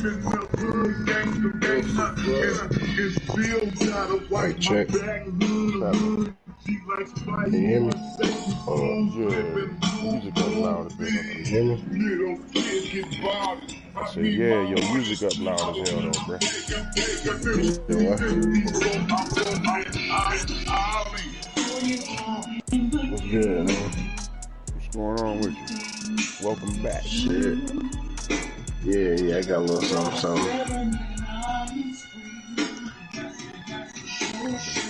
Mic check. Can you hear me? Yeah, music up loud a bit. Can you hear me? I said, yeah, your music up loud as hell though, bro. You know what? What's good, man? What's going on with you? Welcome back. Shit. Yeah, I got a little something.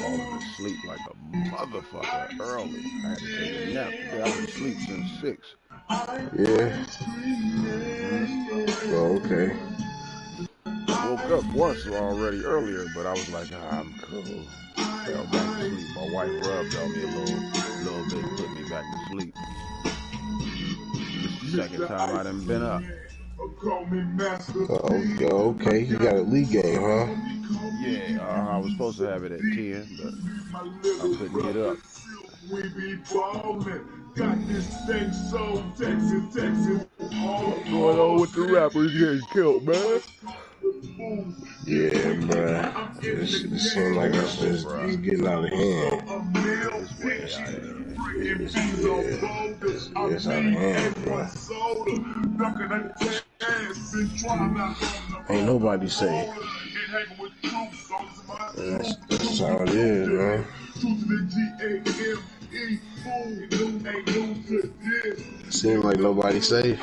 Falling asleep like a motherfucker early. I had to take a nap today. I was asleep since 6. Yeah. Oh, okay. Woke up once already earlier, but I was like, I'm cool. Fell back to sleep. My wife rubbed on me a little bit, put me back to sleep. This is the second time I done been up. Okay. You got a league game, huh? Yeah, I was supposed to have it at 10, but I couldn't get up. What's going on with the rappers getting killed, man? Yeah, bruh. It seems like it's just getting out of hand. It's way out of hand. It's out of hand, bruh. Ain't nobody safe. That's how it is, man. Seems like nobody's safe.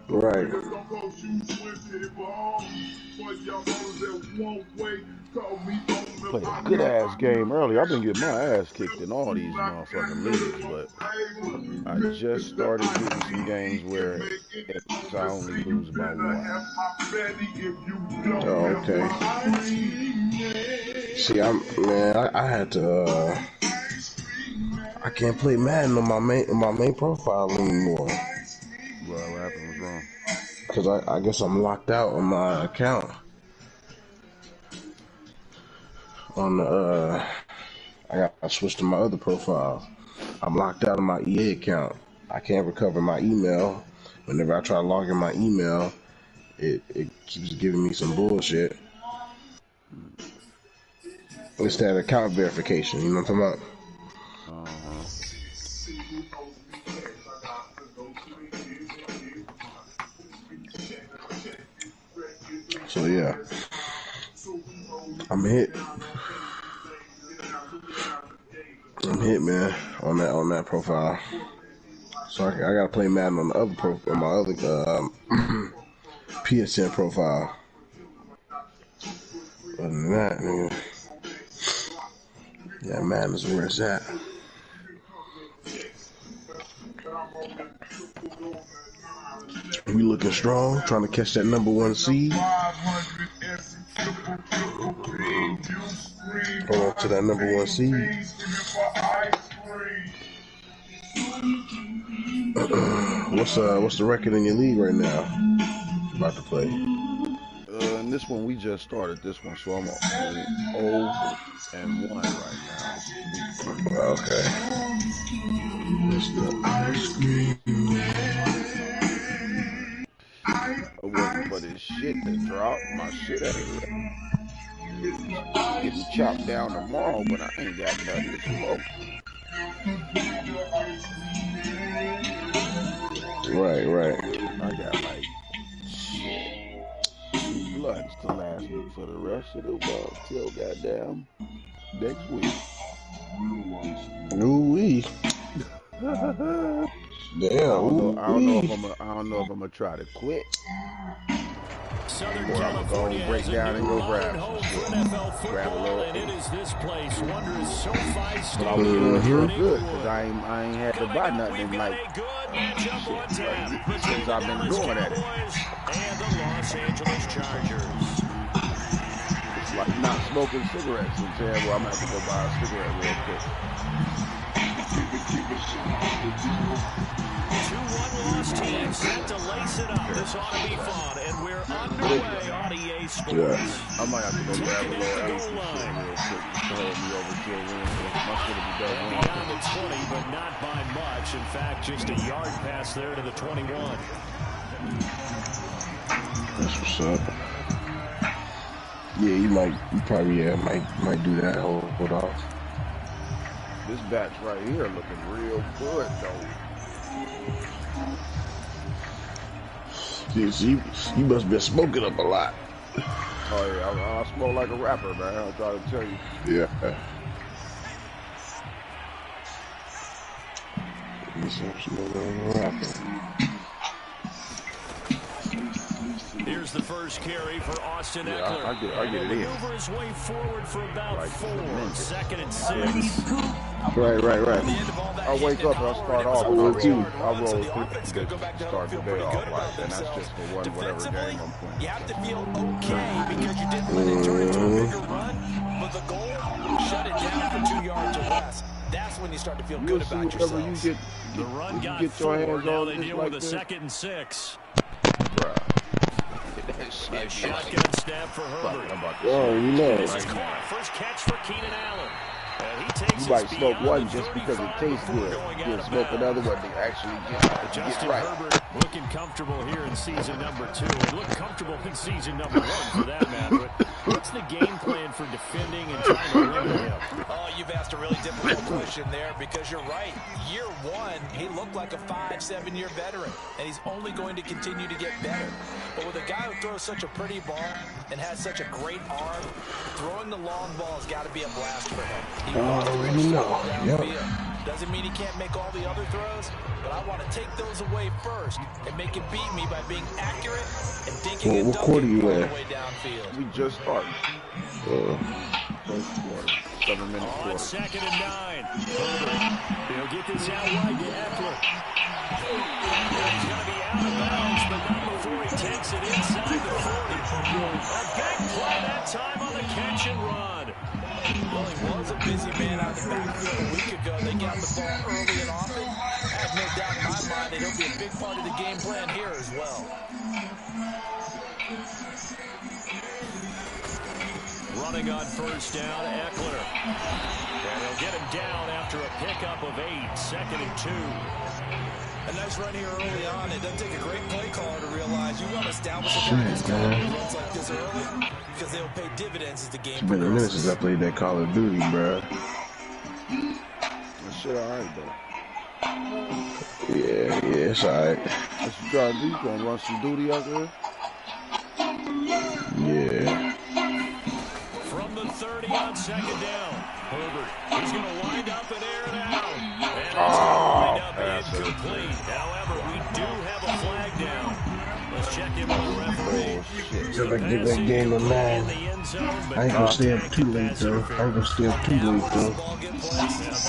Right. Played a good ass game earlier. I've been getting my ass kicked in all these motherfucking leagues, but I just started getting some games where I only lose by 1. Oh, okay. See, I had to. I can't play Madden on my main profile anymore. What happened? What's wrong? Because I guess I'm locked out on my account. I switched to my other profile. I'm locked out of my EA account. I can't recover my email. Whenever I try to log in my email, it keeps giving me some bullshit. It's that account verification, you know what I'm talking about? So yeah, I'm hit, man, on that profile. So I gotta play Madden on the other on my other PSN profile. Other than that, nigga, yeah, Madden is where it's at. We looking strong, trying to catch that #1 seed. Hold on to that #1 seed. What's the record in your league right now? About to play. And this one we just started this one, so I'm 0-1 right now. Okay. I'm waiting for this shit to drop. My shit ain't getting chopped down tomorrow, but I ain't got nothing to smoke. Right. I got like shit 2 blunts to last me for the rest of the month till goddamn next week. Ooh-wee. Damn. I don't know if I'm gonna try to quit. Or I'm gonna go break down and go grab some shit. Grab a little. But I was doing real good because I ain't had to buy nothing like since I've been going at it. It's like not smoking cigarettes and saying, well, I'm gonna have to go buy a cigarette real quick. 2-1 loss team set to lace Listen up. This ought to be fun, and we're underway on EA Sports. I might have to go grab a little ace and shit real quick just to hold me over to a win. My shit will be done. Beyond the 20, but not by much. In fact, just a yard pass there to the 21. That's what's up. Yeah, you might do that. Hold off. This batch right here looking real good though. You must have been smoking up a lot. Oh yeah, I smoke like a rapper, man. I'll try to tell you. Yeah. Here's the first carry for Austin Eckler. Yeah, I get it in. Maneuver his way forward for about like 4. 2nd and 6. Right. I wake up and I start off. I roll through to start the day off like that. And that's just for whatever game I'm playing. You have to feel okay because you didn't let it turn into a bigger run, but the goal, shut it down for 2 yards or less. That's when you start to feel good about yourself. The run got get your hands now on they this deal like with a this. 2nd and 6. Bruh. Shotgun snap for Herbert. Oh, you know. This is caught. First catch for Keenan Allen. And he takes You might smoke one just because it tastes good. You'll smoke another one to actually get Justin right. Herbert looking comfortable here in season number 2. He looked comfortable in season number 1 for that matter. But what's the game plan for defending and trying to limit him? Oh, you've asked a really difficult question there because you're right. Year 1, he looked like a 5-7-year veteran, and he's only going to continue to get better. But with a guy who throws such a pretty ball and has such a great arm, throwing the long ball has got to be a blast for him. He already know. Yep. Doesn't mean he can't make all the other throws, but I want to take those away first and make him beat me by being accurate and dinking and What quarter dunking you all the in? way downfield. We just started. First quarter. 7 minutes On quarter. 2nd and 9. Herbert. He'll get this out wide to Eckler. He's going to be out of bounds, but not before he takes it inside the 40. A big play that time on the catch and run. Well, he was a busy man out of the backfield a week ago. They got the ball early and often. I have no doubt in my mind that he'll be a big part of the game plan here as well. Running on first down, Eckler. And he'll get him down after a pickup of 8. 2nd and 2. A nice run here early on. It doesn't take a great play caller to realize you want to establish a guy runs like this early because they'll pay dividends as the game It's been a minute since I played that Call of Duty, bro. That shit alright though. Yeah, it's alright. What you trying to do? You gonna run some duty out there? Yeah. From the 30 on 2nd down. Herbert, he's going to wind up and air it out. And it's going to wind up incomplete. However, we do have a flag down. Let's check in with the referee. So I give that game a 9. I ain't gonna stay up too late though.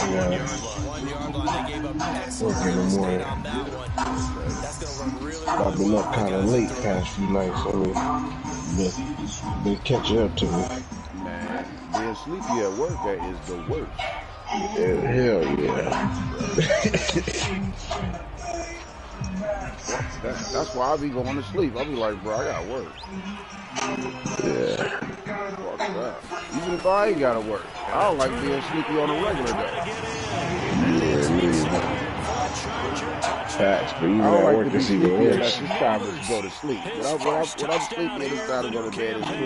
Yeah. 1 yard line. They gave up excellent Okay, real estate more. on that one. That's going to run really, I've really been up well. kind of late past few nights. I mean, been catching up to me. Man, being sleepy at work, that is the worst. Hell yeah. That's why I be going to sleep. I be like, bro, I got work. Yeah. Fuck that. Even if I ain't gotta work, I don't like being sleepy on a regular day. Facts, but even I don't at like work to be it's even sleepy unless worse. it's time to go to sleep. When I'm sleepy, it's time to go to bed. It's cool.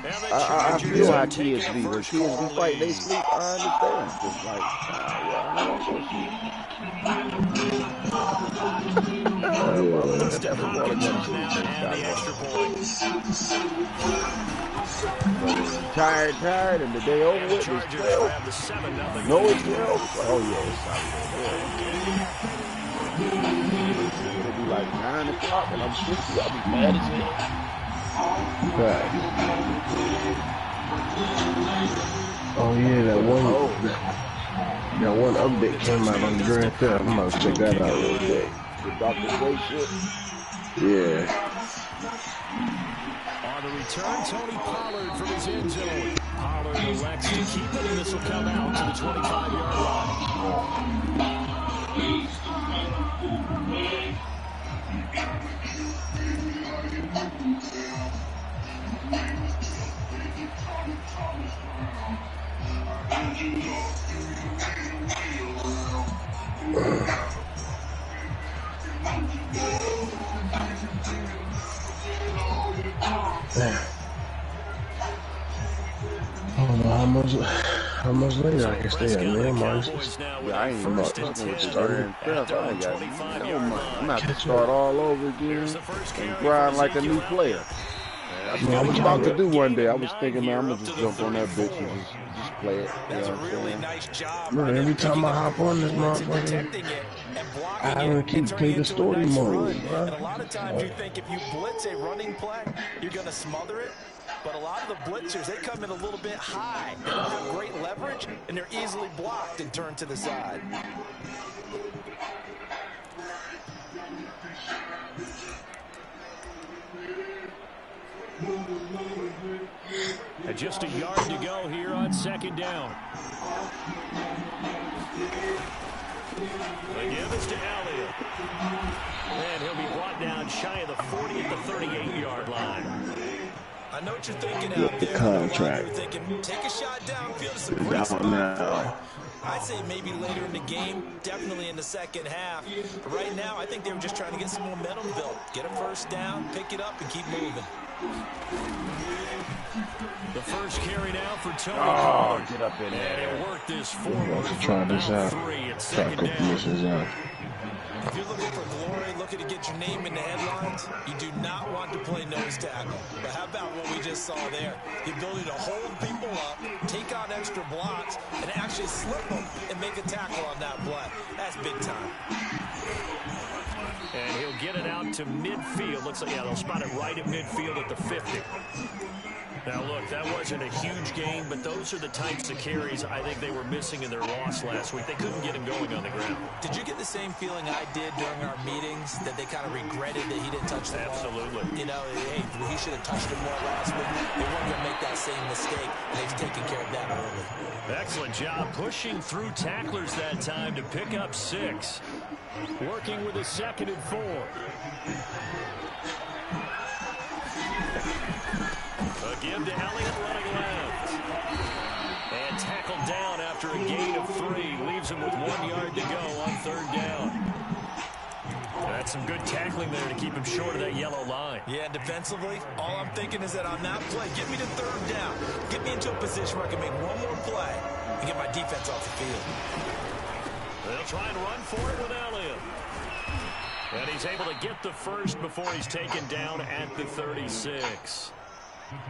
But I feel how kids be. When kids be fighting, they sleep. I understand. Just like, yeah, I don't go sleep. Definitely want to go to sleep. Tired, and the day over with. It's 12. No, it's 12. Oh yeah, it's It'll be like 9 o'clock and I'm sleepy. I'll be mad as hell. Right. Oh yeah, that one update came out on Grand Theft. I'm about to check that out real quick. The Dr. Dre shit. Yeah. On the return, Tony Pollard from his end zone. Pollard elects to keep it, and this will come out to the 25-yard line. I don't know how much later I can stay at, man. Yeah, I ain't even fucking with this grand theft. I ain't got no money. I'm gonna have to start all over again and grind like a new player. That's what I was about to do one day. I was thinking, man, I'm gonna just jump on that bitch and just play it. That's a really nice job. Bro, every time I hop on this motherfucker, I don't keep playing the story mode, bro. And a lot of times you think if you blitz a running play, you're gonna smother it. But a lot of the blitzers, they come in a little bit high. They don't have great leverage, and they're easily blocked and turned to the side. And just a yard to go here on second down. The give is to Elliott. And he'll be brought down shy of the 40 at the 38-yard line. I know what you're thinking out there. Contract. You're thinking, take a shot downfield. It's a great spot. Now. I'd say maybe later in the game, definitely in the second half. But right now, I think they were just trying to get some momentum built. Get a first down, pick it up, and keep moving. The first carry now for Tony. Oh, get up in there. And it worked this forward for try this out. 3 at Try a second couple down. missions out. If you're looking for glory, looking to get your name in the headlines, you do not want to play nose tackle. But how about what we just saw there? The ability to hold people up, take on extra blocks, and actually slip them and make a tackle on that play. That's big time. And he'll get it out to midfield. Looks like, yeah, they'll spot it right at midfield at the 50. Now, look, that wasn't a huge game, but those are the types of carries I think they were missing in their loss last week. They couldn't get him going on the ground. Did you get the same feeling I did during our meetings, that they kind of regretted that he didn't touch the ball? Absolutely. You know, hey, he should have touched it more last week. They weren't going to make that same mistake, and they've taken care of that early. Excellent job pushing through tacklers that time to pick up 6. Working with a 2nd and 4. A give to Elliott running left. And tackled down after a gain of 3. Leaves him with 1 yard to go on 3rd down. That's some good tackling there to keep him short of that yellow line. Yeah, and defensively, all I'm thinking is that on that play, get me to 3rd down. Get me into a position where I can make one more play and get my defense off the field. They'll try and run for it with Elliott. And he's able to get the first before he's taken down at the 36.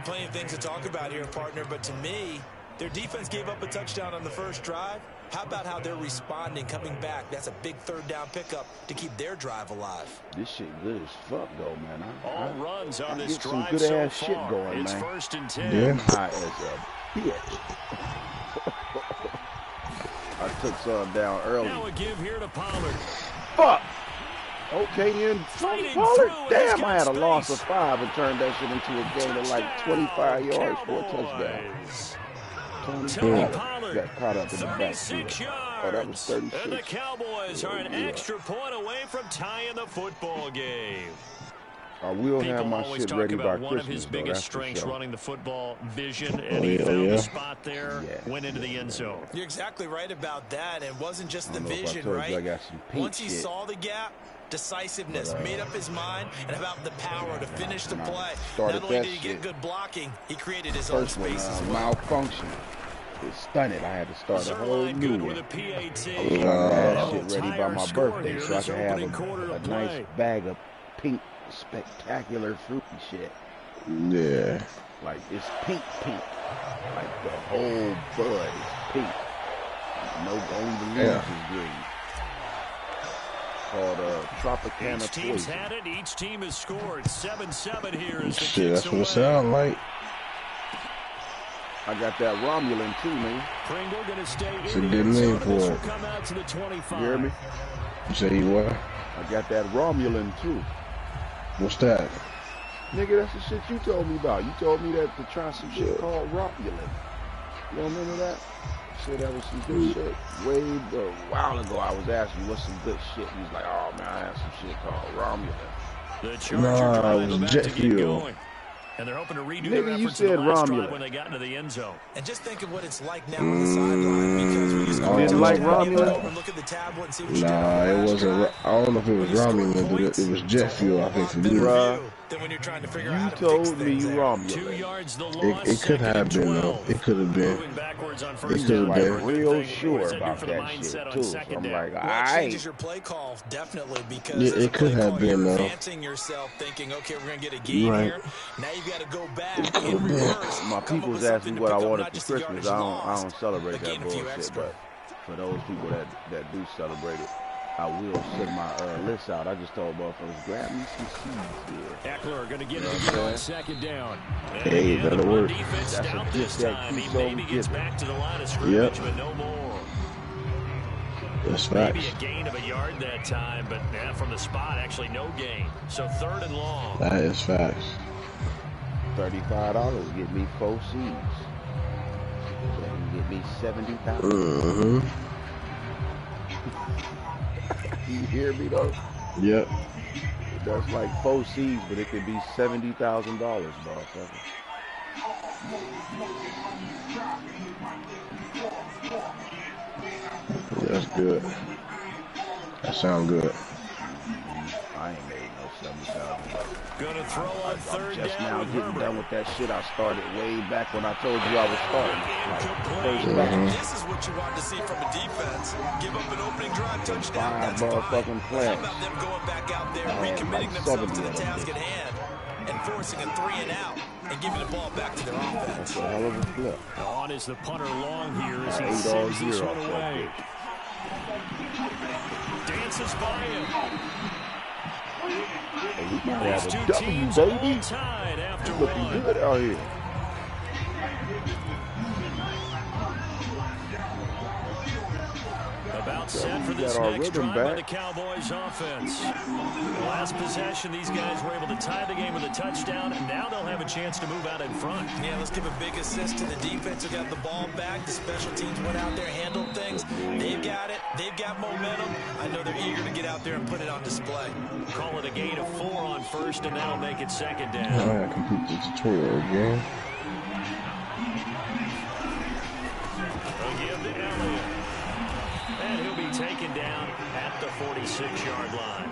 Plenty of things to talk about here, partner, but to me, their defense gave up a touchdown on the first drive. How about how they're responding, coming back? That's a big 3rd down pickup to keep their drive alive. This shit good as fuck, though, man. All runs on this some drive good so ass far. shit going, It's man. 1st and 10. Yeah. High as a bitch. I took some down early. Now a give here to Pollard. Fuck. Okay, then. Fighting Pollard. through, and he's Damn, got I had a loss of space. 5 and turned that shit into a game of like 25 yards for a touchdown. Tony Got Pollard, caught up in the backfield. 36 yards. Oh, that was 36. And the Cowboys are an extra point away from tying the football game. I will have People my always shit talk ready by about one Christmas, of his though, biggest that's for strengths, sure. running the football, vision, and he found the spot there, went into the end zone. You're exactly right about that. It wasn't just the I don't know if I vision, told you right? I got some pink Once he shit. saw the gap, decisiveness, made up his mind, and about the power to finish the play. started Not only that did he shit. get good blocking, he created his own First one space as well. malfunctioned. It stunned it. I had to start a whole Zerline new good one. with a PAT. I was trying to have that shit ready by Entire my score birthday here so I this could have opening quarter a of nice play. bag of pink, spectacular fruity shit. Yeah. Like, it's pink. Like, the whole bud is pink. No, only the leaves is green. Called Tropicana Each team's Poison. had it. Each team has scored 7-7 here as the Shit, kicks that's what away. it sound like. I got that Romulan too, man. Pringle going to stay It's a in the good end zone, name and for this it. will come out to the 25. You hear me? You say you what? I got that Romulan too. What's that? Nigga, that's the shit you told me about. You told me that to try some shit called Romulan. You don't remember that? You said that was some good shit. Way a while ago, I was asking you what's some good shit. You was like, oh man, I had some shit called Romulan. The Charger Nah, drive it was about jet to get fuel. going. And they're hoping to redo Nigga, their you efforts in the said last Romulan. drive when they got into the end zone. And just think of what it's like now on the sideline, because when you score a didn't like touchdown, you look Romulan? over and look at the tablet and see what you did on Nah, the it last wasn't. drive. I don't know if it was Romulan. It was jet fuel, I think, for me. Bruh, than when you're trying to figure out how to fix told me things you there. Romulus. 2 yards the loss. It could have been though. It could have been. Moving backwards on It first could down. have Like been. real sure What does that do about for the that mindset shit on too. So second I'm down? like, Well, it alright. changes your play call, definitely, because Yeah, as a it play could have call, been you're though. advancing yourself, thinking, okay, we're going to get a gain Right. here. Now you've got to go back in reverse. My come up people's with asked me something to what I pick up wanted not for just the Christmas. yardage I lost, don't celebrate but that gain a few bullshit, extra. but for those people that do celebrate it, I will send my list out. I just told motherfuckers, grab me some seeds here. Eckler going to get it again on second down. Hey, And the that'll run work. defense That's a stout gift this that time. He keeps maybe on gets giving. back to the line of scrimmage, Yep. but no more. That's Maybe facts. a gain of a yard that time, but from the spot, actually no gain. So 3rd and long. That is facts. $35 get me 4 seeds. So that can get me 70,000. Mm-hmm. You hear me though? Yep. That's like 4 seeds, but it could be $70,000, motherfucker. That's good. That sound good. I ain't made no 70,000. Gonna throw on I'm 3rd just down now with getting Herbert. done with that shit I started way back when I told you I was starting. Like, first And batch. this is what you want to see from a defense. Give up an opening drive touchdown, 5 that's fine. motherfucking But how plays. about them going back out there, I had recommitting like themselves 70 to the of them task at bitches. hand, and forcing a 3 and out, and giving the ball back to their offense. That's a hell of a flip. On is the punter long here as I he ate all sends this year one off that away. bitch. Dances by him. Hey, we might These have a two W, teams baby. all tied after Looking one. good out here. About set for this got our next rhythm drive by the back. Cowboys offense. Last possession, these guys were able to tie the game with a touchdown, and now they'll have a chance to move out in front. Yeah, let's give a big assist to the defense who got the ball back. The special teams went out there, handled things. They've got it. They've got momentum. I know they're eager to get out there and put it on display. Call it a gain of 4 on first, and that'll make it 2nd down. I gotta complete the tutorial again. They'll give to Elliott. And he'll be taken down at the 46-yard line.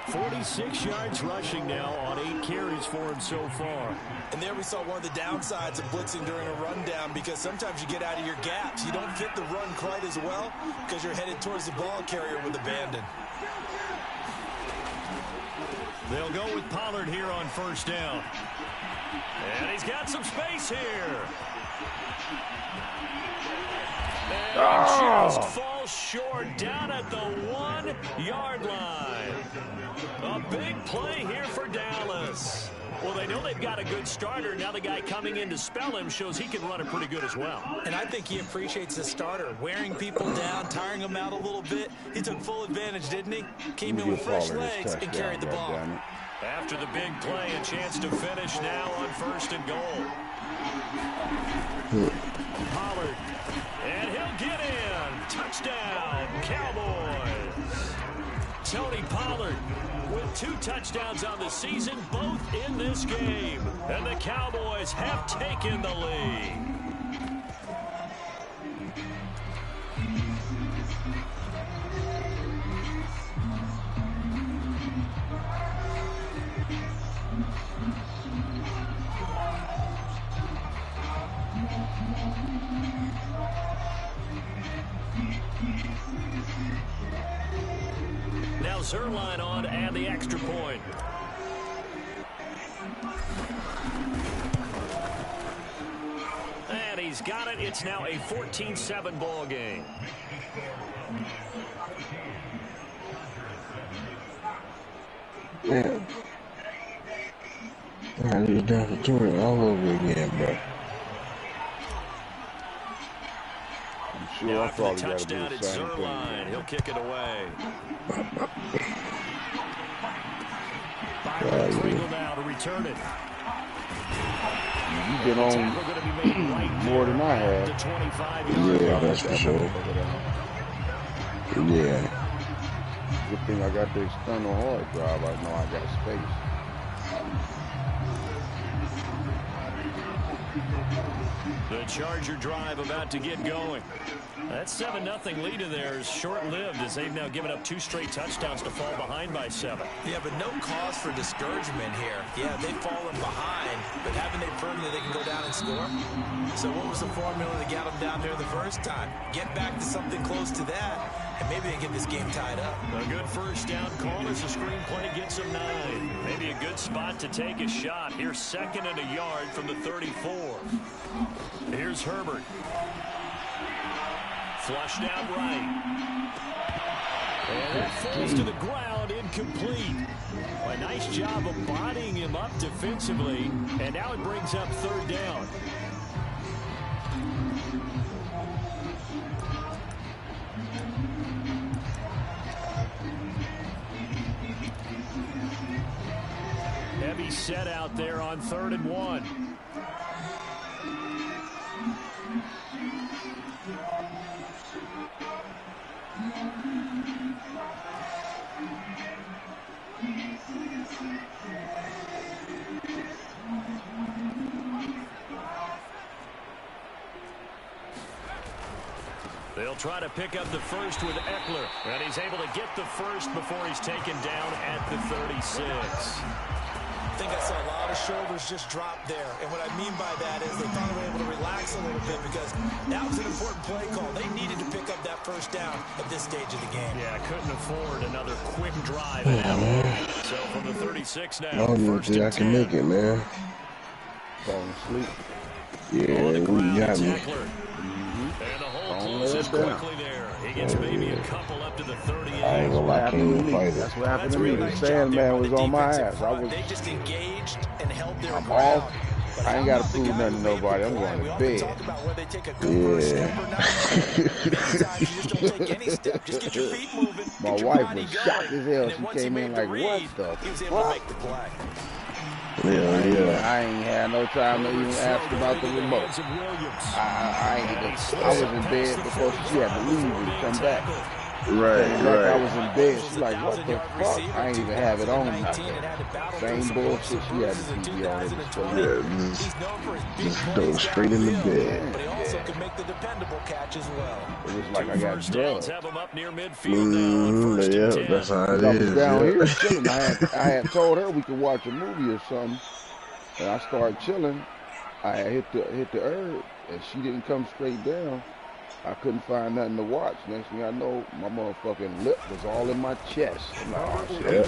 46 yards rushing now on 8 carries for him so far. And there we saw one of the downsides of blitzing during a rundown, because sometimes you get out of your gaps. You don't fit the run quite as well because you're headed towards the ball carrier with abandon. They'll go with Pollard here on 1st down. And he's got some space here. And he just falls short down at the 1-yard line. A big play here for Dallas. Well, they know they've got a good starter. Now the guy coming in to spell him shows he can run it pretty good as well. And I think he appreciates the starter, wearing people down, tiring them out a little bit. He took full advantage, didn't he? Came in with fresh legs and carried the ball. After the big play, a chance to finish now on 1st and goal. Pollard, and he'll get in. Touchdown, Cowboys. Tony Pollard with 2 touchdowns on the season, both in this game. And the Cowboys have taken the lead. Now Zerline on to add the extra point. And he's got it. It's now a 14-7 ball game. Yeah. I gotta do the damn tutorial all over again, bro. I'm sure Now I after the probably got to do touchdown, the it's same Zerline. thing. He'll kick it away. Byron Kringle now to return it. You've been on Tackle going to be made right more than I have. to 25 yards. Yeah, that's for sure. Yeah. Good thing I got the external hard drive. I know I got space. The Charger drive about to get going. That 7-0 lead in there is short-lived as they've now given up 2 straight touchdowns to fall behind by 7. Yeah, but no cause for discouragement here. Yeah, they've fallen behind, but haven't they proven that they can go down and score? So what was the formula to get them down there the first time? Get back to something close to that, and maybe they get this game tied up. A good first down call as the screenplay gets them 9. Maybe a good spot to take a shot. Here's 2nd and a yard from the 34. Here's Herbert. Flushed out right. And that falls to the ground, incomplete. A nice job of bodying him up defensively, and now it brings up 3rd down. Heavy set out there on 3rd and 1. They'll try to pick up the first with Eckler, and he's able to get the first before he's taken down at the 36. I think I saw a lot of shoulders just drop there, and what I mean by that is they thought they were able to relax a little bit because that was an important play call. They needed to pick up that first down at this stage of the game. Yeah, couldn't afford another quick drive. So from the 36 now, I don't even think I can make it, man. Falling asleep. Yeah, we got me. And the hole closes quickly there. He gets maybe a couple up to the 38. I ain't gonna lie, I can't even fight it. That's what happened to me. The Sandman was on my ass. They just engaged and held their I'm ground. off. I ain't got to prove nothing to nobody. I'm going to bed. My wife was shocked as hell. She came in like, what the fuck? Yeah. I ain't had no time to even ask about the remote. I was in bed before she had to leave and come back. Right. I was in bed. She's like, what the fuck? I ain't even have it on nothing. Same bullshit. She had the TV on it. Just throw straight in the bed. But he also can make the dependable catch as well. It was like I got drugged. Have him up near midfield now. Yeah, that's how it I was is. down here chilling. I had told her we could watch a movie or something. And I started chilling. I hit the herb, and she didn't come straight down. I couldn't find nothing to watch. Next thing I know, my motherfucking lip was all in my chest. I'm like, oh, shit.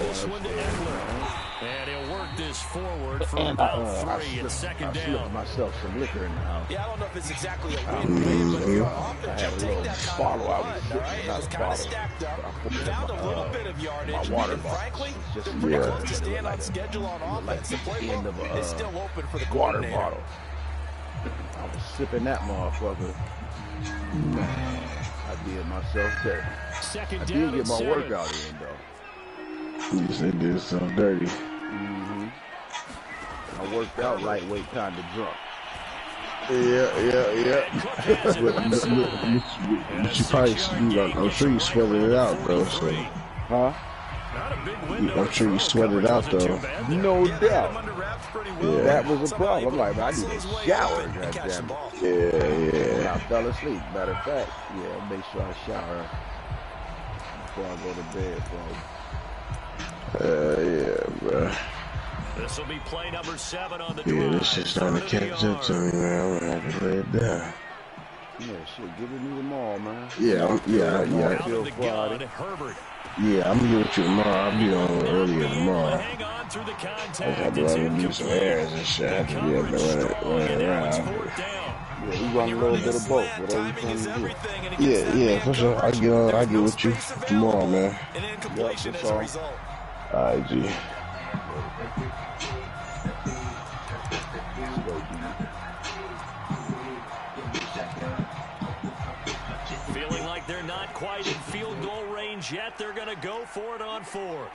And he'll work this forward for about 3 and 2nd down. I slipped myself some liquor in the house. Yeah, I don't know if it's exactly a win-win, but you're often I had a little bottle I was sipping, not a bottle. stacked up. Found a little bit of yardage. My water bottle. Frankly, Just they're pretty close to staying on schedule on offense. The playbook is still open for the water coordinator. bottle. I was sipping that motherfucker. Man, I did myself dirty. I did get my workout in, though. You said did something dirty. I worked out lightweight, kind of drunk. Yeah. But you probably, I'm sure you sweated it out, though. So. Huh? I'm sure you sweated it out, though. No doubt. Yeah. That was a problem. I'm like, I need a shower, goddamn it. Yeah. I fell asleep. Matter of fact, yeah, make sure I shower before I go to bed, bro. Yeah, bro. This will be play number 7 on the Yeah, drive. this shit's starting to catch up to me, man. I'm gonna have to lay it down. Yeah, shit, give it me tomorrow, man. Yeah. Herbert. Yeah, I'm gonna get with you tomorrow. I'll be on earlier tomorrow. Hang on through the I contact. have to run and do some errands and shit. I have to be able to run around. Yeah, we run a little bit of both. Whatever you trying to do. Yeah, for sure. I get with you tomorrow, man. Yep, that's all. Alright, G. Feeling like they're not quite in field goal range yet. They're going to go for it on 4th.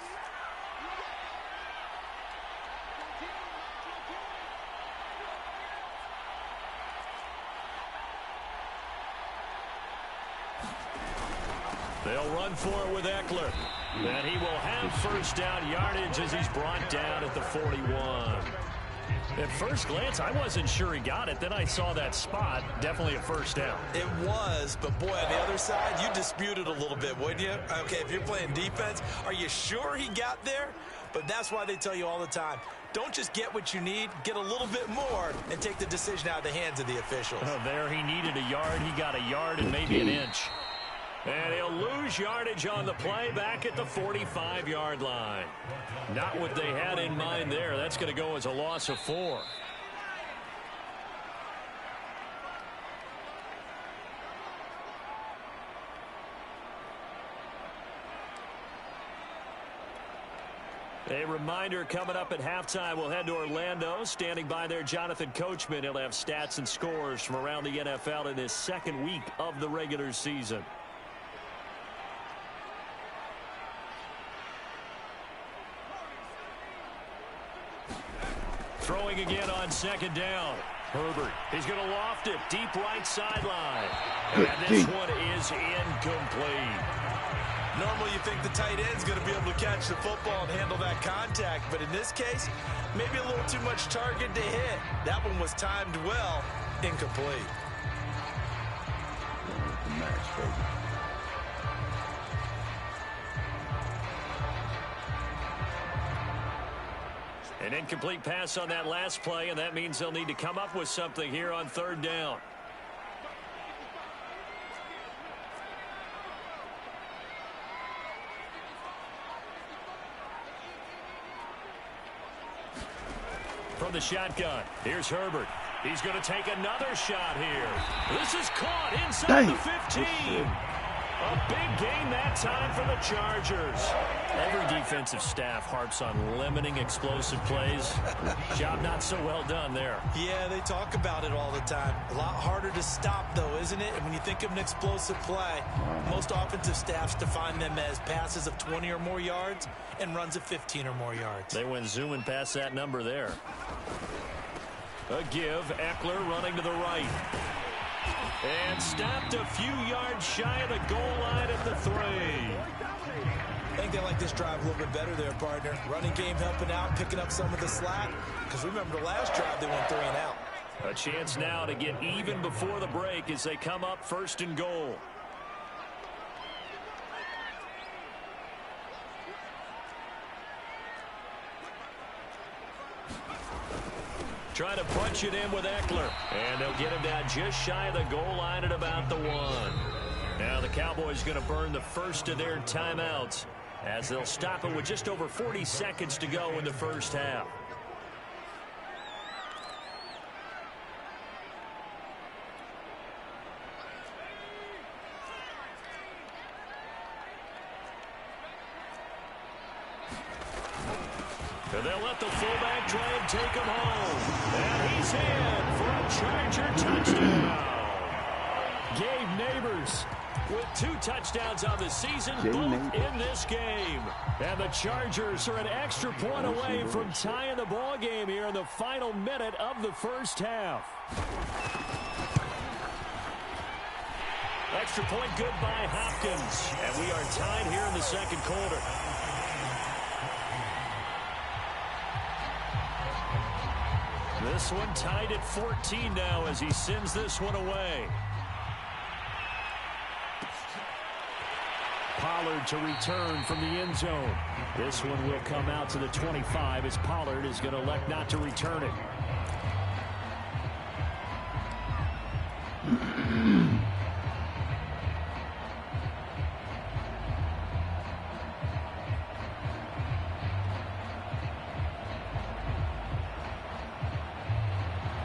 They'll run for it with Eckler. And he will have first down yardage as he's brought down at the 41. At first glance, I wasn't sure he got it. Then I saw that spot. Definitely a first down. It was, but boy, on the other side, you disputed a little bit, wouldn't you? Okay, if you're playing defense, are you sure he got there? But that's why they tell you all the time, don't just get what you need, get a little bit more, and take the decision out of the hands of the officials. Oh, there he needed a yard. He got a yard and maybe an inch. And he'll lose yardage on the play back at the 45-yard line. Not what they had in mind there. That's going to go as a loss of 4. A reminder coming up at halftime. We'll head to Orlando. Standing by there, Jonathan Coachman. He'll have stats and scores from around the NFL in this second week of the regular season. Throwing again on second down. Herbert, he's going to loft it deep right sideline. And this one is incomplete. Normally you think the tight end's going to be able to catch the football and handle that contact, but in this case, maybe a little too much target to hit. That one was timed well, incomplete. An incomplete pass on that last play, and that means they'll need to come up with something here on third down. From the shotgun, here's Herbert. He's going to take another shot here. This is caught inside the 15. A big gain that time for the Chargers. Every defensive staff harps on limiting explosive plays. Job not so well done there. Yeah, they talk about it all the time. A lot harder to stop, though, isn't it? And when you think of an explosive play, most offensive staffs define them as passes of 20 or more yards and runs of 15 or more yards. They went zooming past that number there. A give, Eckler running to the right. And stopped a few yards shy of the goal line at the 3. I think they like this drive a little bit better there, partner. Running game helping out, picking up some of the slack. Because remember, the last drive they went 3 and out. A chance now to get even before the break as they come up first and goal. Trying to punch it in with Eckler. And they'll get him down just shy of the goal line at about the 1. Now the Cowboys going to burn the first of their timeouts as they'll stop it with just over 40 seconds to go in the first half. And they'll let the fullback try and take him home. And he's in for a Charger touchdown. Gabe Neighbors with 2 touchdowns on the season, both in this game. And the Chargers are an extra point away from tying the ball game here in the final minute of the first half. Extra point good by Hopkins. And we are tied here in the second quarter. This one tied at 14 now as he sends this one away. Pollard to return from the end zone. This one will come out to the 25 as Pollard is going to elect not to return it.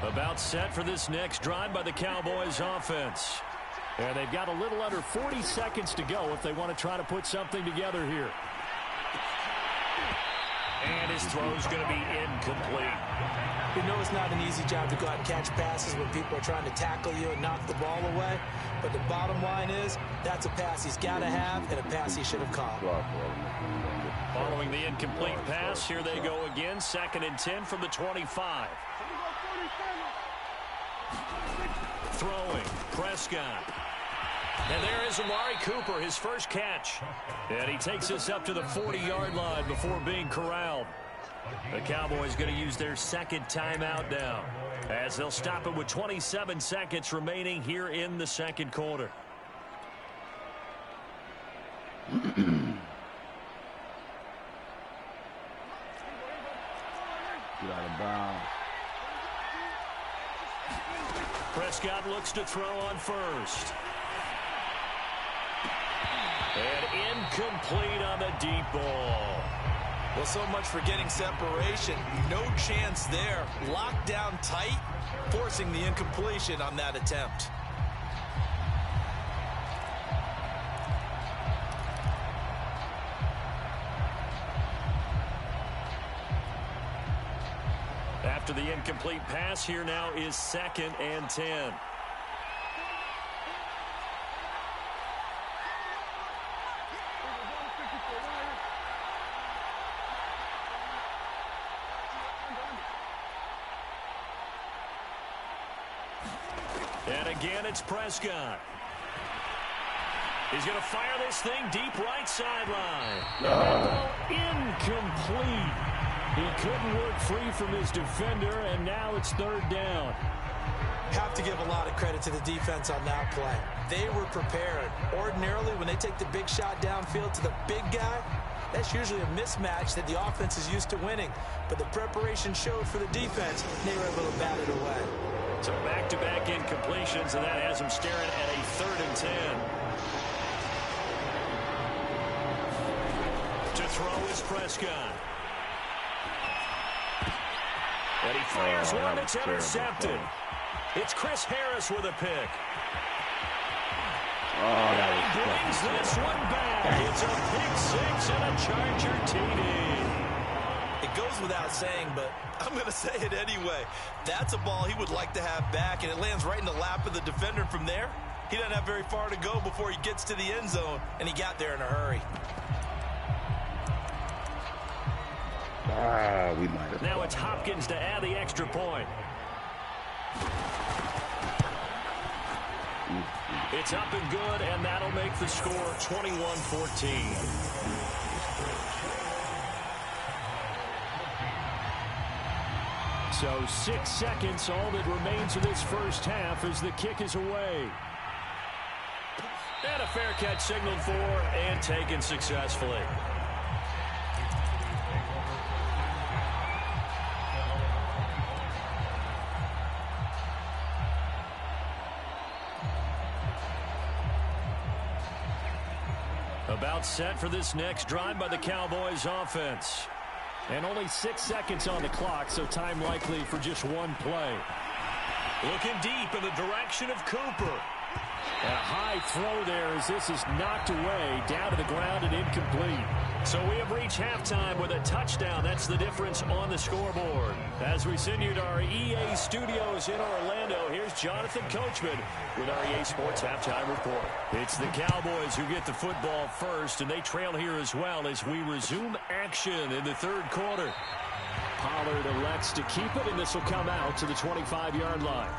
About set for this next drive by the Cowboys offense. And they've got a little under 40 seconds to go if they want to try to put something together here. And his throw's going to be incomplete. You know it's not an easy job to go out and catch passes when people are trying to tackle you and knock the ball away. But the bottom line is that's a pass he's got to have and a pass he should have caught. Following the incomplete pass, here they go again. 2nd and 10 from the 25. Throwing, Prescott. And there is Amari Cooper, his first catch. And he takes us up to the 40-yard line before being corralled. The Cowboys going to use their second timeout now, as they'll stop it with 27 seconds remaining here in the second quarter. Get out of bounds. Prescott looks to throw on first. And incomplete on the deep ball. Well, so much for getting separation. No chance there. Locked down tight, forcing the incompletion on that attempt. After the incomplete pass, here now is 2nd and 10. And again, it's Prescott. He's going to fire this thing deep right sideline. Incomplete. He couldn't work free from his defender, and now it's 3rd down. Have to give a lot of credit to the defense on that play. They were prepared. Ordinarily, when they take the big shot downfield to the big guy, that's usually a mismatch that the offense is used to winning. But the preparation showed for the defense, and they were able to bat it away. So back-to-back incompletions, and that has him staring at a 3rd and 10. To throw is Prescott. And he fires one that's intercepted. It's Chris Harris with a pick. And he brings this one back. It's a pick 6 and a Charger TD. It goes without saying, but I'm going to say it anyway. That's a ball he would like to have back, and it lands right in the lap of the defender from there. He doesn't have very far to go before he gets to the end zone, and he got there in a hurry. We might have. Now it's Hopkins to add the extra point. It's up and good, and that'll make the score 21-14. So 6 seconds, all that remains of this first half as the kick is away. And a fair catch signaled for and taken successfully. About set for this next drive by the Cowboys offense. And only 6 seconds on the clock, so time likely for just one play. Looking deep in the direction of Cooper. And a high throw there as this is knocked away, down to the ground and incomplete. So we have reached halftime with a touchdown. That's the difference on the scoreboard. As we send you to our EA studios in Orlando, here's Jonathan Coachman with our EA Sports Halftime Report. It's the Cowboys who get the football first, and they trail here as well as we resume action in the third quarter. Pollard elects to keep it, and this will come out to the 25-yard line.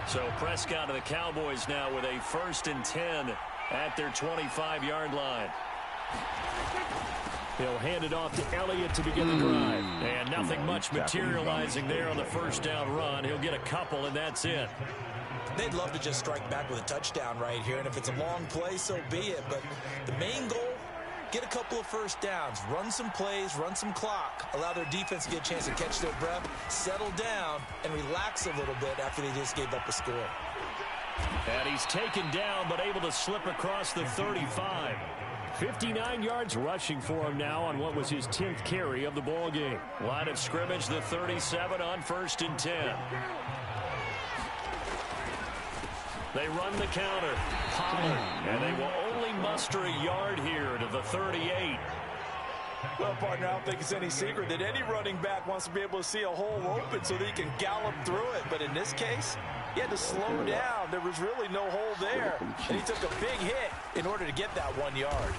So Prescott of the Cowboys now with a 1st and 10 at their 25-yard line. He'll hand it off to Elliott to begin the drive. And nothing much materializing there on the first down run. He'll get a couple, and that's it. They'd love to just strike back with a touchdown right here, and if it's a long play, so be it. But the main goal, get a couple of first downs, run some plays, run some clock, allow their defense to get a chance to catch their breath, settle down, and relax a little bit after they just gave up a score. And he's taken down, but able to slip across the 35. 59 yards rushing for him now on what was his 10th carry of the ball game. Line of scrimmage, the 37 on 1st and 10. They run the counter. Pollard, and they will only muster a yard here to the 38. Well, partner, I don't think it's any secret that any running back wants to be able to see a hole open so that he can gallop through it. But in this case, he had to slow down. There was really no hole there. And he took a big hit in order to get that 1 yard.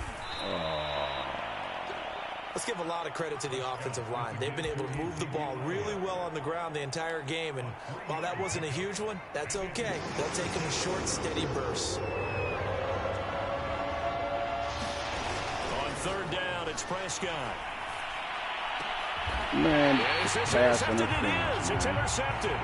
Let's give a lot of credit to the offensive line. They've been able to move the ball really well on the ground the entire game, and while that wasn't a huge one, that's okay. They'll take them in short, steady bursts. On third down, it's Prescott. Man, Is this pass intercepted? It is. It's intercepted.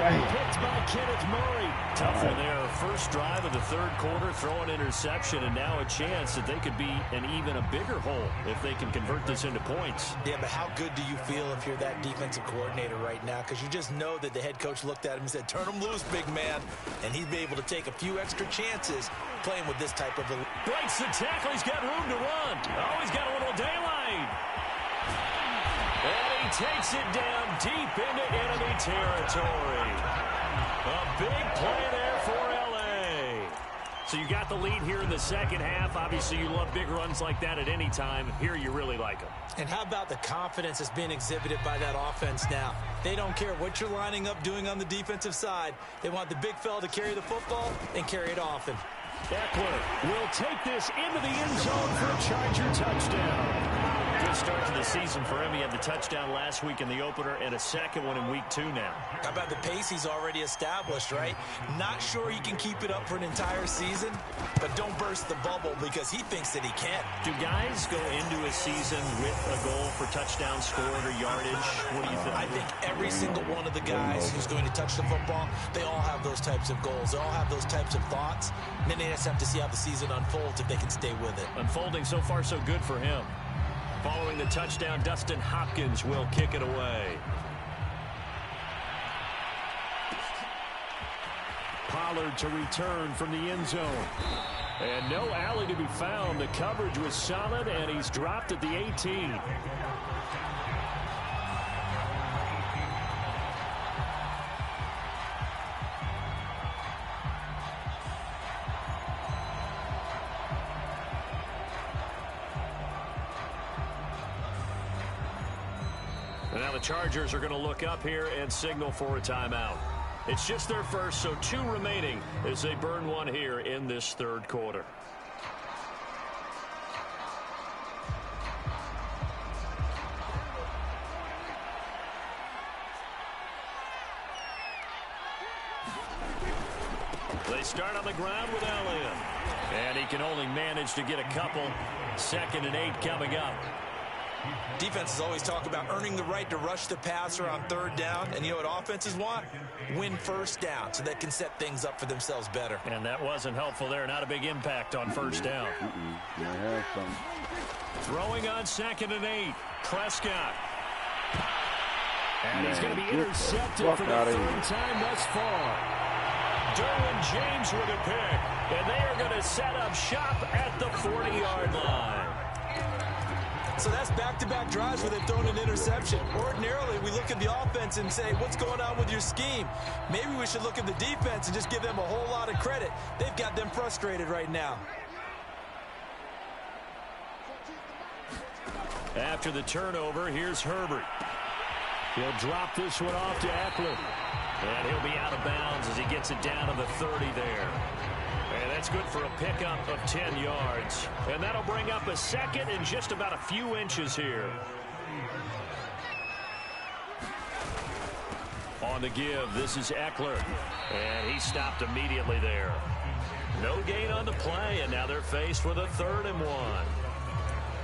Picked by Kenneth Murray. Tough one there. First drive of the third quarter, throw an interception, and now a chance that they could be in even a bigger hole if they can convert this into points. Yeah, but how good do you feel if you're that defensive coordinator right now? Because you just know that the head coach looked at him and said, turn him loose, big man. And he'd be able to take a few extra chances playing with this type of a... Breaks the tackle. He's got room to run. Oh, he's got a little daylight. And he takes it down deep into enemy territory. A big play there for L.A. So you got the lead here in the second half. Obviously, you love big runs like that at any time. Here, you really like them. And how about the confidence that's being exhibited by that offense now? They don't care what you're lining up doing on the defensive side. They want the big fella to carry the football and carry it often. Eckler will take this into the end zone for a Charger touchdown. Good start to the season for him. He had the touchdown last week in the opener and a second one in week 2 now. How about the pace he's already established, right? Not sure he can keep it up for an entire season, but don't burst the bubble because he thinks that he can. Do guys go into a season with a goal for touchdown scored or yardage? What do you think? I think every single one of the guys who's going to touch the football, they all have those types of goals. They all have those types of thoughts. And then they just have to see how the season unfolds if they can stay with it. Unfolding so far so good for him. Following the touchdown, Dustin Hopkins will kick it away. Pollard to return from the end zone. And no alley to be found. The coverage was solid, and he's dropped at the 18. And now the Chargers are going to look up here and signal for a timeout. It's just their first, so 2 remaining as they burn one here in this third quarter. They start on the ground with Elliott. And he can only manage to get a couple. 2nd and 8 coming up. Defenses always talk about earning the right to rush the passer on third down. And you know what offenses want? Win first down so they can set things up for themselves better. And that wasn't helpful there. Not a big impact on first down. Throwing on 2nd and 8. Prescott. And he's going to be intercepted for the 3rd time thus far. Derwin James with a pick. And they are going to set up shop at the 40-yard line. So that's back-to-back drives where they've thrown an interception. Ordinarily, we look at the offense and say, what's going on with your scheme? Maybe we should look at the defense and just give them a whole lot of credit. They've got them frustrated right now. After the turnover, here's Herbert. He'll drop this one off to Eckler. And he'll be out of bounds as he gets it down to the 30 there. And that's good for a pickup of 10 yards. And that'll bring up a 2nd and just about a few inches here. On the give, this is Eckler. And he stopped immediately there. No gain on the play, and now they're faced with a 3rd and 1.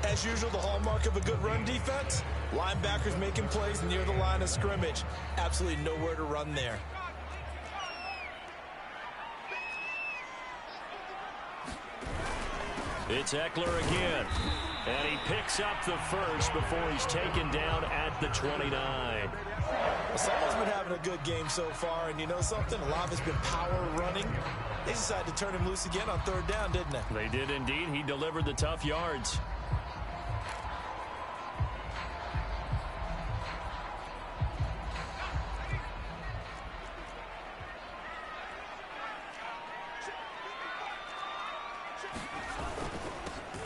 As usual, the hallmark of a good run defense, linebackers making plays near the line of scrimmage. Absolutely nowhere to run there. It's Eckler again. And he picks up the first before he's taken down at the 29. Well, someone's been having a good game so far, and you know something? A lot of it's been power running. They decided to turn him loose again on 3rd down, didn't they? They did indeed. He delivered the tough yards.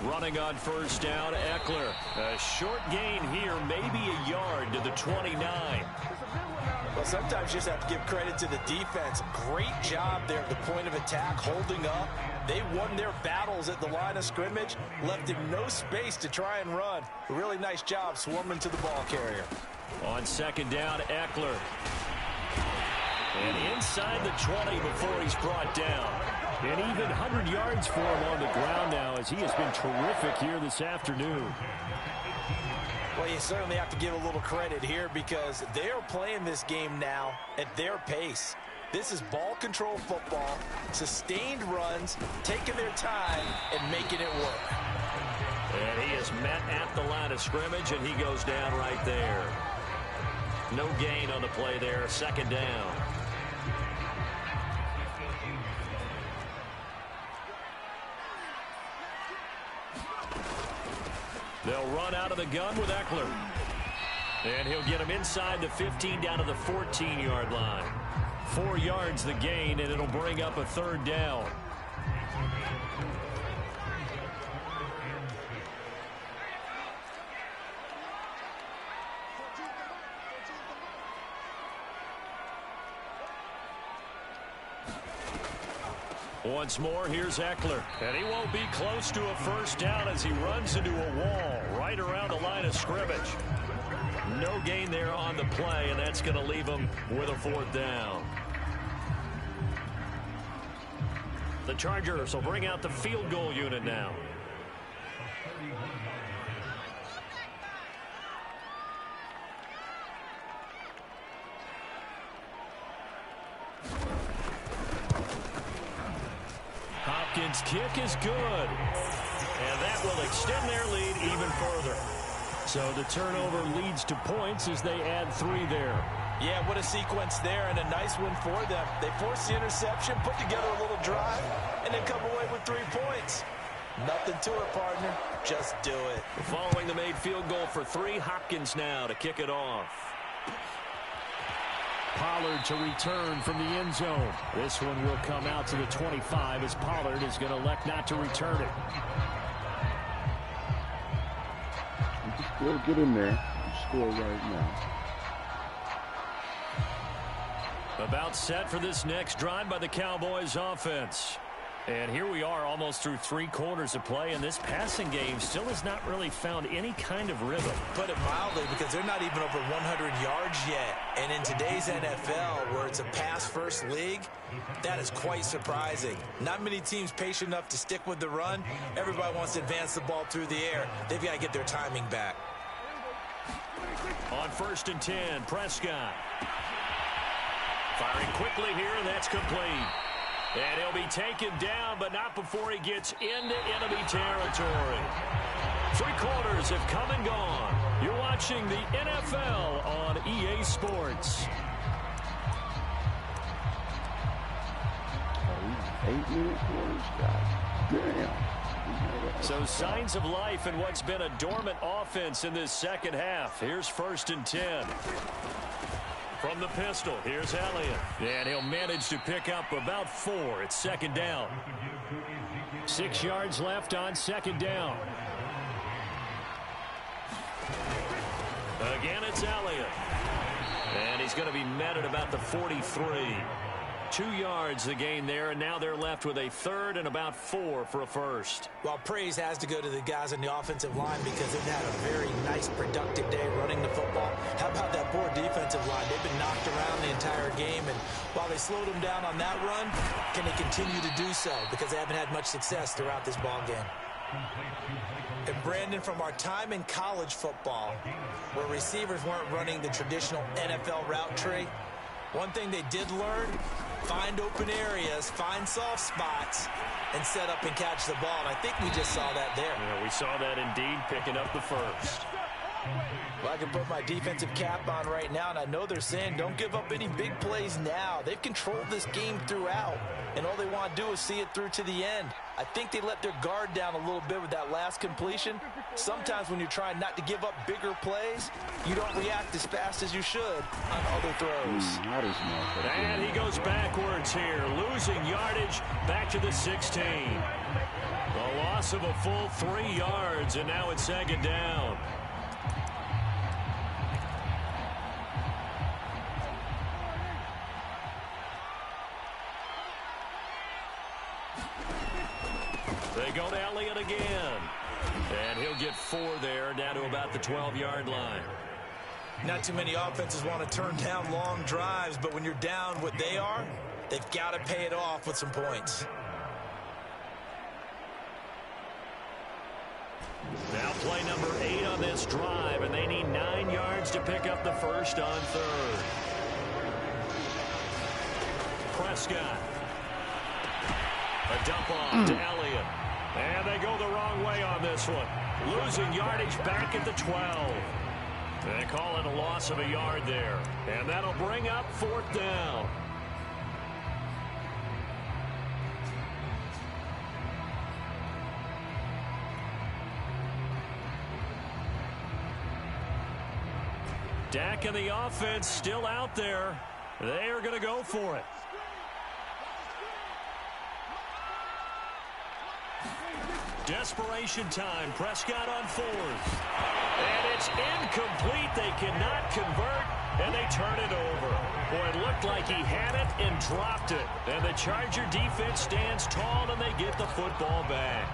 Running on 1st down, Eckler. A short gain here, maybe a yard to the 29. Well, sometimes you just have to give credit to the defense. Great job there at the point of attack, holding up. They won their battles at the line of scrimmage, left him no space to try and run. Really nice job swarming to the ball carrier. On second down, Eckler. And inside the 20 before he's brought down. And even 100 yards for him on the ground now, as he has been terrific here this afternoon. Well, you certainly have to give a little credit here because they are playing this game now at their pace. This is ball control football, sustained runs, taking their time and making it work. And he is met at the line of scrimmage, and he goes down right there. No gain on the play there, second down. They'll run out of the gun with Eckler. And he'll get him inside the 15 down to the 14-yard line. 4 yards the gain, and it'll bring up a third down. Once more, here's Eckler. And he won't be close to a first down as he runs into a wall right around the line of scrimmage. No gain there on the play, and that's going to leave him with a fourth down. The Chargers will bring out the field goal unit now. Hopkins' kick is good. And that will extend their lead even further. So the turnover leads to points as they add 3 there. Yeah, what a sequence there, and a nice win for them. They forced the interception, put together a little drive, and then come away with 3 points. Nothing to it, partner. Just do it. Following the made field goal for 3, Hopkins now to kick it off. Pollard to return from the end zone. This one will come out to the 25 as Pollard is going to elect not to return it. Still get in there and score right now. About set for this next drive by the Cowboys offense. And here we are almost through 3 quarters of play, and this passing game still has not really found any kind of rhythm. Put it mildly, because they're not even over 100 yards yet. And in today's NFL, where it's a pass-first league, that is quite surprising. Not many teams patient enough to stick with the run. Everybody wants to advance the ball through the air. They've got to get their timing back. On 1st and 10, Prescott. Firing quickly here, and that's complete. And he'll be taken down, but not before he gets into enemy territory. 3 quarters have come and gone. You're watching the NFL on EA Sports. 8-minute quarters, guys. Damn. So signs of life in what's been a dormant offense in this second half. Here's 1st and 10. From the pistol, here's Elliott. And he'll manage to pick up about 4. It's second down. 6 yards left on second down. Again, it's Elliott. And he's going to be met at about the 43. 2 yards the gain there, and now they're left with a 3rd and about 4 for a first. Well, praise has to go to the guys on the offensive line because they've had a very nice, productive day running the football. How about that poor defensive line? They've been knocked around the entire game, and while they slowed them down on that run, can they continue to do so? Because they haven't had much success throughout this ball game. And Brandon, from our time in college football, where receivers weren't running the traditional NFL route tree, one thing they did learn: find open areas, find soft spots, and set up and catch the ball. And I think we just saw that there. Yeah, we saw that indeed, picking up the first. Well, I can put my defensive cap on right now, and I know they're saying don't give up any big plays now. They've controlled this game throughout, and all they want to do is see it through to the end. I think they let their guard down a little bit with that last completion. Sometimes when you're trying not to give up bigger plays, you don't react as fast as you should on other throws. And he goes backwards here, losing yardage back to the 16. A loss of a full 3 yards, and now it's second down. They go to Elliott again. And he'll get 4 there, down to about the 12-yard line. Not too many offenses want to turn down long drives, but when you're down what they are, they've got to pay it off with some points. Now play number 8 on this drive, and they need 9 yards to pick up the first on 3rd. Prescott. A dump off to Elliott. And they go the wrong way on this one. Losing yardage back at the 12. They call it a loss of a yard there. And that'll bring up 4th down. Dak and the offense still out there. They are going to go for it. Desperation time. Prescott on 4th. And it's incomplete. They cannot convert, and they turn it over. Boy, it looked like he had it and dropped it. And the Charger defense stands tall, and they get the football back.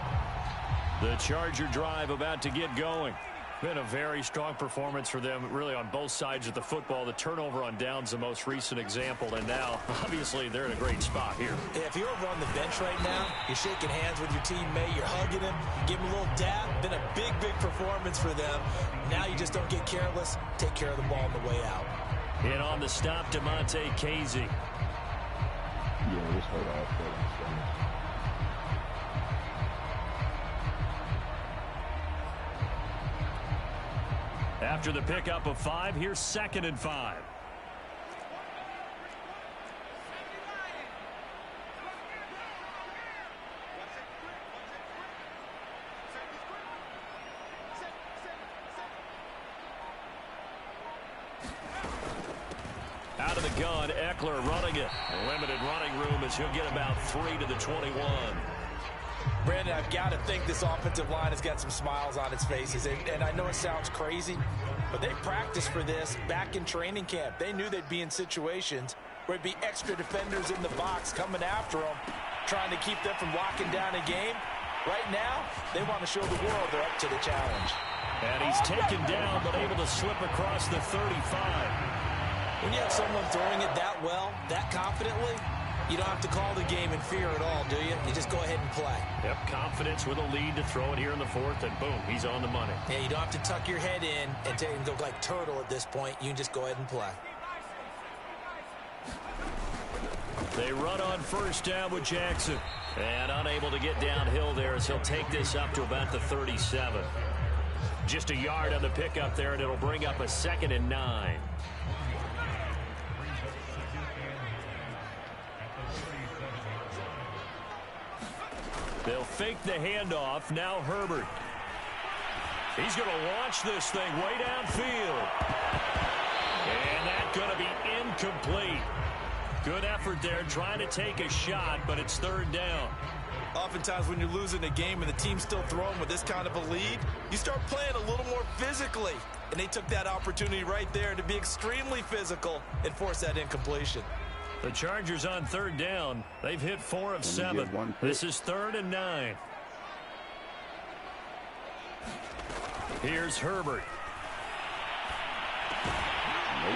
The Charger drive about to get going. Been a very strong performance for them, really, on both sides of the football. The turnover on downs, the most recent example, and now, obviously, they're in a great spot here. Yeah, if you're over on the bench right now, you're shaking hands with your teammate, you're hugging him, give him a little dap. Been a big, big performance for them. Now you just don't get careless. Take care of the ball on the way out. And on the stop, Demonte Casey. Yeah, this hurt our feelings. After the pickup of 5, here's 2nd and 5. Out of the gun, Eckler running it. Limited running room as he'll get about 3 to the 21. Brandon, I've got to think this offensive line has got some smiles on its faces. And I know it sounds crazy, but they practiced for this back in training camp. They knew they'd be in situations where it'd be extra defenders in the box coming after them, trying to keep them from locking down a game. Right now, they want to show the world they're up to the challenge. And he's taken down, but able to slip across the 35. When you have someone throwing it that well, that confidently, you don't have to call the game in fear at all, do you? You just go ahead and play. Yep, confidence with a lead to throw it here in the 4th, and boom, he's on the money. Yeah, you don't have to tuck your head in and look like turtle at this point. You can just go ahead and play. They run on 1st down with Jackson. And unable to get downhill there as he'll take this up to about the 37. Just a yard on the pickup there, and it'll bring up a 2nd and 9. They'll fake the handoff. Now Herbert. He's going to launch this thing way downfield. And that's going to be incomplete. Good effort there trying to take a shot, but it's 3rd down. Oftentimes when you're losing a game and the team's still throwing with this kind of a lead, you start playing a little more physically. And they took that opportunity right there to be extremely physical and force that incompletion. The Chargers on 3rd down. They've hit 4 of 7. This is 3rd and 9. Here's Herbert.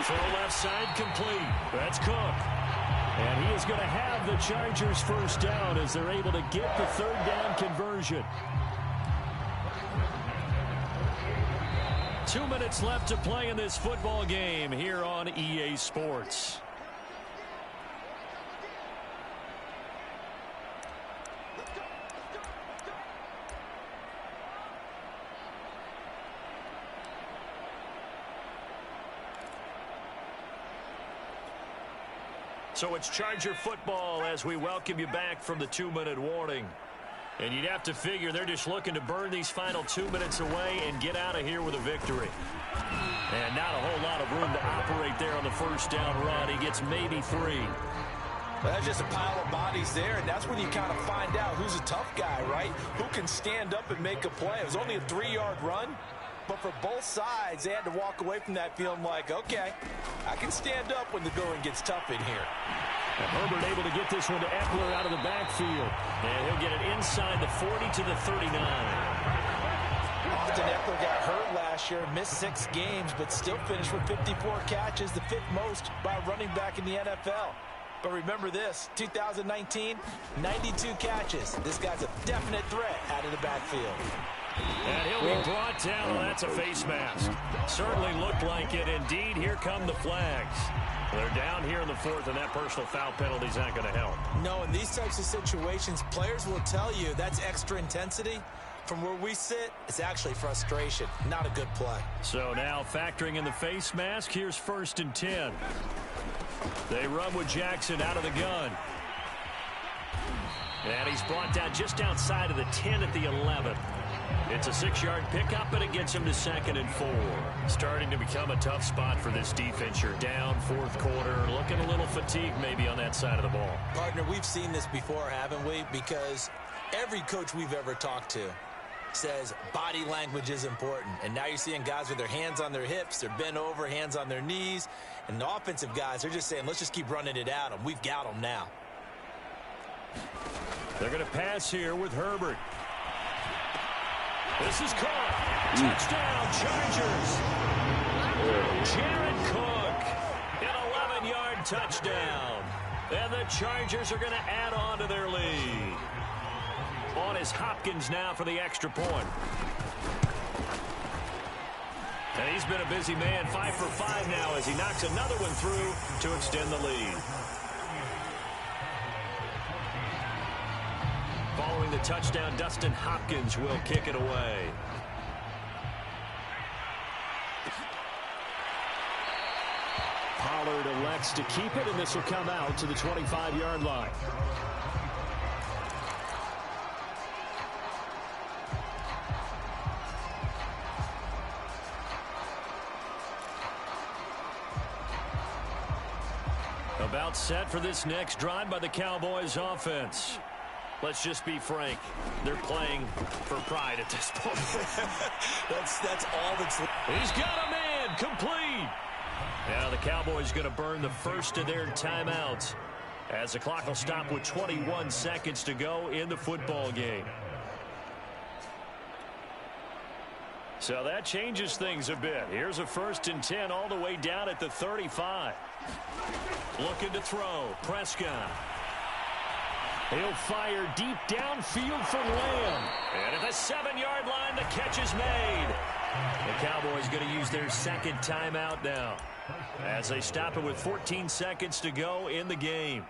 Throw left side complete. That's Cook. And he is going to have the Chargers 1st down as they're able to get the 3rd down conversion. 2 minutes left to play in this football game here on EA Sports. So it's Charger football as we welcome you back from the 2-minute warning. And you'd have to figure they're just looking to burn these final 2 minutes away and get out of here with a victory. And not a whole lot of room to operate there on the 1st down run. He gets maybe 3. Well, that's just a pile of bodies there, and that's when you kind of find out who's a tough guy, right? Who can stand up and make a play. It was only a 3-yard run. But for both sides, they had to walk away from that feeling like, okay, I can stand up when the going gets tough in here. And Herbert able to get this one to Eckler out of the backfield. And he'll get it inside the 40 to the 39. Austin Eckler got hurt last year, missed 6 games, but still finished with 54 catches, the 5th most by a running back in the NFL. But remember this, 2019, 92 catches. This guy's a definite threat out of the backfield. And he'll be brought down. That's a face mask. Certainly looked like it. Indeed, here come the flags. They're down here in the 4th, and that personal foul penalty is not going to help. No, in these types of situations, players will tell you that's extra intensity. From where we sit, it's actually frustration, not a good play. So now factoring in the face mask, here's 1st and 10. They run with Jackson out of the gun. And he's brought down just outside of the 10 at the 11. It's a 6-yard pickup, but it gets him to 2nd and 4. Starting to become a tough spot for this defense. You're down 4th quarter, looking a little fatigued maybe on that side of the ball. Partner, we've seen this before, haven't we? Because every coach we've ever talked to says body language is important. And now you're seeing guys with their hands on their hips, they're bent over, hands on their knees. And the offensive guys, they're just saying, let's just keep running it at them. We've got them now. They're going to pass here with Herbert. This is caught. Touchdown, Chargers. Jared Cook, an 11-yard touchdown. And the Chargers are going to add on to their lead. On is Hopkins now for the extra point. And he's been a busy man, 5 for 5 now as he knocks another one through to extend the lead. Following the touchdown, Dustin Hopkins will kick it away. Pollard elects to keep it, and this will come out to the 25-yard line. About set for this next drive by the Cowboys offense. Let's just be frank. They're playing for pride at this point. that's all that's... He's got a man complete. Now the Cowboys going to burn the first of their timeouts as the clock will stop with 21 seconds to go in the football game. So that changes things a bit. Here's a 1st and 10 all the way down at the 35. Looking to throw. Prescott. He'll fire deep downfield for Lamb. And at the 7-yard line, the catch is made. The Cowboys going to use their 2nd timeout now as they stop it with 14 seconds to go in the game.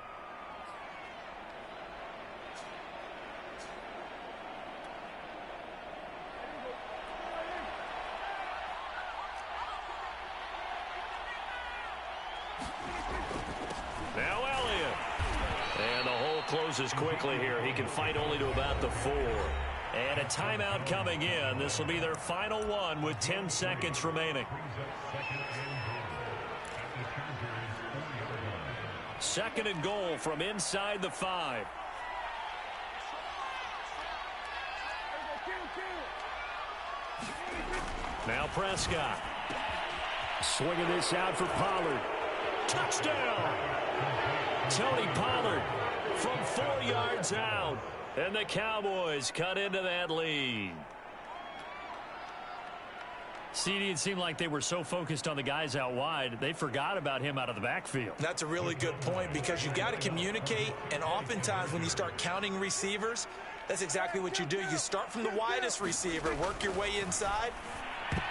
Now Elliott. And the hole closes quickly here. He can fight only to about the 4. And a timeout coming in. This will be their final one with 10 seconds remaining. 2nd and goal from inside the 5. Now Prescott. Swinging this out for Pollard. Touchdown! Tony Pollard from 4 yards out. And the Cowboys cut into that lead. CD, it seemed like they were so focused on the guys out wide, they forgot about him out of the backfield. That's a really good point because you've got to communicate, and oftentimes when you start counting receivers, that's exactly what you do. You start from the widest receiver, work your way inside.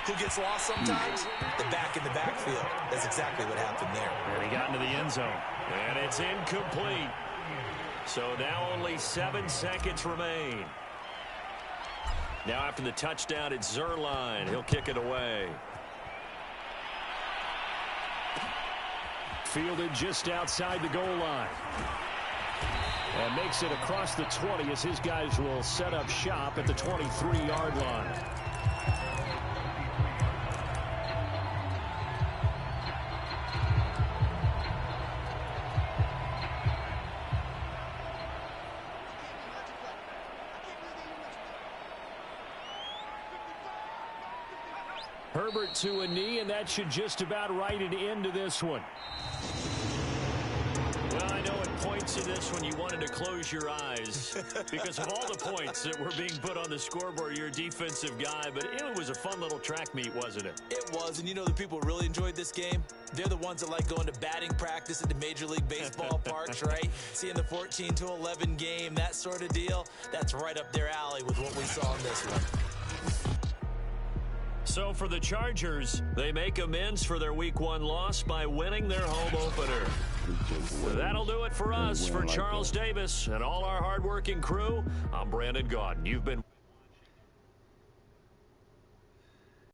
Who gets lost sometimes? The back in the backfield. That's exactly what happened there. And he got into the end zone. And it's incomplete. So now only 7 seconds remain. Now after the touchdown, it's Zerline. He'll kick it away. Fielded just outside the goal line. And makes it across the 20 as his guys will set up shop at the 23-yard line. Herbert to a knee, and that should just about write it into this one. Well, I know it parts of this when you wanted to close your eyes because of all the points that were being put on the scoreboard. You're a defensive guy, but it was a fun little track meet, wasn't it? It was, and you know the people who really enjoyed this game? They're the ones that like going to batting practice at the Major League Baseball parks, right? Seeing the 14-11 game, that sort of deal, that's right up their alley with what we saw in this one. So for the Chargers, they make amends for their Week 1 loss by winning their home opener. That'll do it for us. For Charles Davis and all our hardworking crew, I'm Brandon Gaudin. You've been...